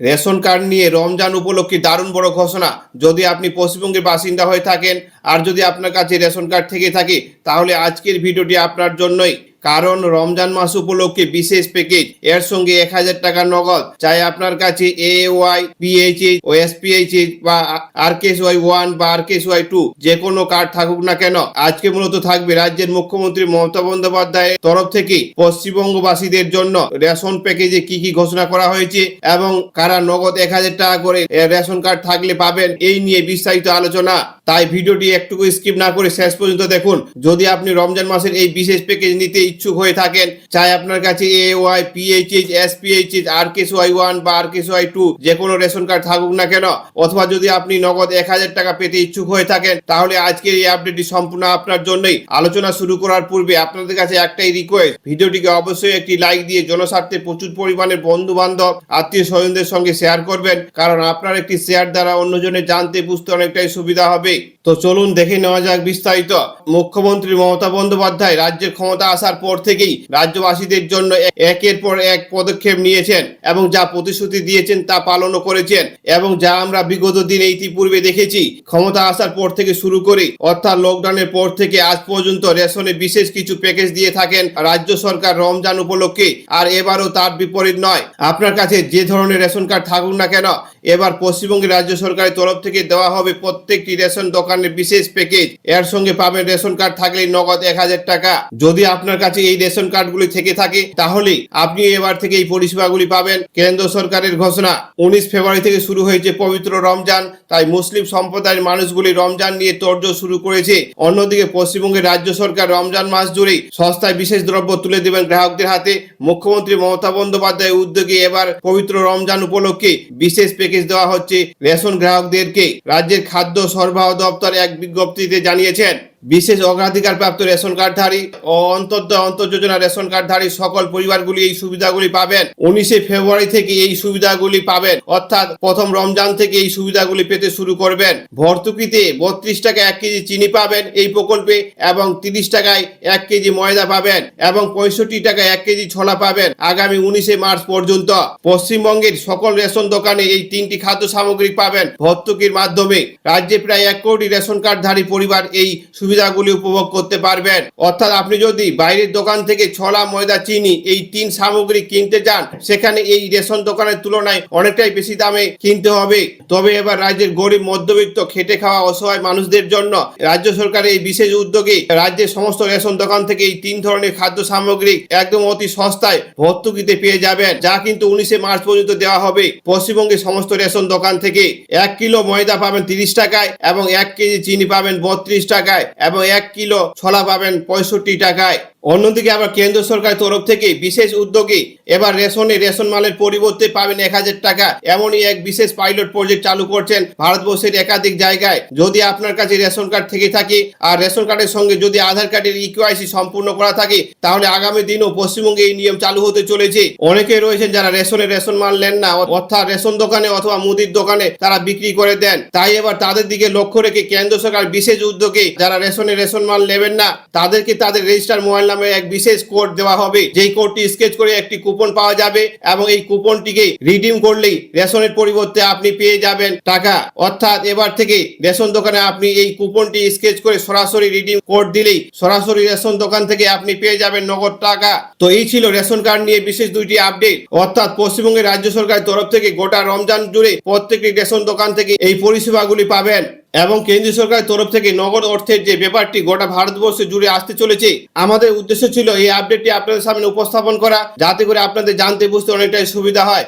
Ration card নিয়ে রমজান উপলক্ষে দারুণ বড় ঘোষণা। যদি আপনি পশ্চিমবঙ্গের বাসিন্দা হয়ে থাকেন আর যদি আপনার কাছে রেশন কার্ড থেকে থাকে তাহলে আজকের ভিডিওটি আপনার জন্যই। কারণ রমজান মাস উপলক্ষে বিশেষ প্যাকেজ, এর সঙ্গে 1,000 টাকা নগদ, চাই আপনার কাছে AAY, PHH ও SPHH বা RKSY 1 বা RKSY 2 যে কোনো কার্ড থাকুক না কেন। আজকে মূলত থাকবে রাজ্যের মুখ্যমন্ত্রী মমতা বন্দ্যোপাধ্যায়ের তরফ থেকে পশ্চিমবঙ্গবাসীদের জন্য রেশন প্যাকেজে কি কি ঘোষণা করা হয়েছে এবং কারা নগদ 1,000 টাকা করে রেশন কার্ড থাকলে পাবেন, এই নিয়ে বিস্তারিত আলোচনা। তাই ভিডিওটি একটুকু স্কিপ না করে শেষ পর্যন্ত দেখুন। যদি আপনি রমজান মাসের এই বিশেষ প্যাকেজ নিতে ইচ্ছুক হয়ে থাকেন, চাই আপনার কাছে AAY, PHH, SPHH, RKSY 1 বা RKSY 2 যে কোনো রেশন কার্ড থাকুক না কেন, অথবা যদি আপনি নগদ 1,000 টাকা পেতে ইচ্ছুক হয়ে থাকেন, তাহলে আজকের এই আপডেটটি সম্পূর্ণ আপনার জন্যই। আলোচনা শুরু করার পূর্বে আপনাদের কাছে একটাই রিকোয়েস্ট, ভিডিওটিকে অবশ্যই একটি লাইক দিয়ে জনস্বার্থে প্রচুর পরিমাণে বন্ধু বান্ধব আত্মীয় স্বজনদের সঙ্গে শেয়ার করবেন, কারণ আপনার একটি শেয়ার দ্বারা অন্যজনের জানতে বুঝতে অনেকটাই সুবিধা হবে। তো চলুন দেখে নেওয়া যাক বিস্তারিত। মুখ্যমন্ত্রী মমতা বন্দ্যোপাধ্যায় রাজ্যের ক্ষমতা আসার পর থেকেই রাজ্যবাসীদের জন্য একের পর এক পদক্ষেপ নিয়েছেন এবং যা প্রতিশ্রুতি দিয়েছেন তা পালনও করেছেন, এবং যা আমরা বিগত দিনে ইতিপূর্বে দেখেছি। ক্ষমতা আসার পর থেকে শুরু করে অর্থাৎ লকডাউনের পর থেকে আজ পর্যন্ত রেশনে বিশেষ কিছু প্যাকেজ দিয়ে থাকেন রাজ্য সরকার রমজান উপলক্ষে, আর এবারও তার বিপরীত নয়। আপনার কাছে যে ধরনের রেশন কার্ড থাকুক না কেন, এবার পশ্চিমবঙ্গের রাজ্য সরকারের তরফ থেকে দেওয়া হবে প্রত্যেকটি রেশন দোকানের বিশেষ প্যাকেজ। এর সঙ্গে পাবেন রেশন কার্ড থাকলে নগদ 1,000 টাকা। যদি আপনার কাছে এই রেশন কার্ডগুলি থেকে থাকে তাহলে আপনি এবার থেকে এই পরিষেবাগুলি পাবেন। কেন্দ্র সরকারের ঘোষণা, 19 ফেব্রুয়ারি থেকে শুরু হয়েছে পবিত্র রমজান, তাই মুসলিম সম্প্রদায়ের মানুষগুলি রমজান নিয়ে তোড়জোড় শুরু করেছে। অন্যদিকে পশ্চিমবঙ্গের রাজ্য সরকার রমজান মাস জুড়ে সস্তায় বিশেষ দ্রব্য তুলে দেবেন গ্রাহকদের হাতে। মুখ্যমন্ত্রী মমতা বন্দ্যোপাধ্যায়ের উদ্যোগে এবার পবিত্র রমজান উপলক্ষে বিশেষ প্যাকেজ দেওয়া হচ্ছে রেশন গ্রাহকদেরকে। রাজ্যের খাদ্য সরবরাহ দপ্তর এক বিজ্ঞপ্তিতে জানিয়েছেন, বিশেষ অগ্রাধিকার প্রাপ্ত রেশন কার্ডধারী ও অন্তর্যোজনা রেশন কার্ডধারী সকল পরিবারগুলি এই সুবিধাগুলি পাবেন। 19 ফেব্রুয়ারি থেকে এই সুবিধাগুলি পাবেন, অর্থাৎ প্রথম রমজান থেকে এই সুবিধাগুলি পেতে শুরু করবেন। ভর্তুকিতে 32 টাকা 1 কেজি চিনি পাবেন এই প্রকল্পে, এবং 30 টাকায় 1 কেজি ময়দা পাবেন, এবং 65 টাকায় 1 কেজি ছোলা পাবেন আগামী 19 মার্চ পর্যন্ত। পশ্চিমবঙ্গের সকল রেশন দোকানে এই 3টি খাদ্য সামগ্রী পাবেন ভর্তুকির মাধ্যমে। রাজ্যে প্রায় 1 কোটি রেশন কার্ডধারী পরিবার এই সুবিধাগুলি উপভোগ করতে পারবেন। অর্থাৎ আপনি যদি বাইরের দোকান থেকে ছোলা, ময়দা, চিনি এই 3 সামগ্রী কিনতে যান, সেখানে এই রেশন দোকানের তুলনায় অনেকটাই বেশি দামে কিনতে হবে। তবে এবার রাজ্যের গরিব, মধ্যবিত্ত, খেটে খাওয়া অসহায় মানুষদের জন্য রাজ্য সরকারের এই বিশেষ উদ্যোগে রাজ্যের সমস্ত রেশন দোকান থেকে এই 3 ধরনের খাদ্য সামগ্রী একদম অতি সস্তায় ভর্তুকিতে পেয়ে যাবেন, যা কিন্তু 19 মার্চ পর্যন্ত দেওয়া হবে পশ্চিমবঙ্গের সমস্ত রেশন দোকান থেকে। 1 কিলো ময়দা পাবেন 30 টাকায়, এবং 1 কেজি চিনি পাবেন 32 টাকায়, এবং 1 কিলো ছোলা পাবেন 65 টাকায়। অন্যদিকে আবার কেন্দ্র সরকারের তরফ থেকে বিশেষ উদ্যোগে এবার রেশন মালের পরিবর্তে পাবেন 1,000 টাকা, এমনই এক বিশেষ পাইলট প্রজেক্ট চালু করছেন ভারতবর্ষের একাধিক জায়গায়। যদি আপনার কাছে রেশন কার্ড থেকে থাকে আর রেশন কার্ডের সঙ্গে যদি আধার কার্ডের EKYC সম্পূর্ণ করা থাকে, তাহলে আগামী দিনও পশ্চিমবঙ্গে এই নিয়ম চালু হতে চলেছে। অনেকে রয়েছেন যারা রেশন মাল নেন না, অর্থাৎ রেশন দোকানে অথবা মুদির দোকানে তারা বিক্রি করে দেন। তাই এবার তাদের দিকে লক্ষ্য রেখে কেন্দ্র সরকার বিশেষ উদ্যোগে যারা রেশন মাল নেবেন না তাদেরকে তাদের রেজিস্টার মোবাইল নামে এক বিশেষ কোড দেওয়া হবে। যেই কোডটি স্কেচ করে একটি কুপন পাওয়া যাবে, এবং এই কুপনটিকে রিডিম করলেই রেশনের পরিবর্তে আপনি পেয়ে যাবেন টাকা। অর্থাৎ এবার থেকে রেশন দোকানে আপনি এই কুপনটি স্কেচ করে সরাসরি রিডিম কোড দিলেই সরাসরি রেশন দোকান থেকে আপনি পেয়ে যাবেন নগদ টাকা। তো এই ছিল রেশন কার্ড নিয়ে বিশেষ 2টি আপডেট। অর্থাৎ পশ্চিমবঙ্গের রাজ্য সরকারের তরফ থেকে গোটা রমজান জুড়ে প্রত্যেকটি রেশন দোকান থেকে এই পরিষেবাগুলি পাবেন, এবং কেন্দ্রীয় সরকারের তরফ থেকে নগদ অর্থের যে ব্যাপারটি গোটা ভারতবর্ষে জুড়ে আসতে চলেছে। আমাদের উদ্দেশ্য ছিল এই আপডেটটি আপনাদের সামনে উপস্থাপন করা, যাতে করে আপনাদের জানতে বুঝতে অনেকটাই সুবিধা হয়।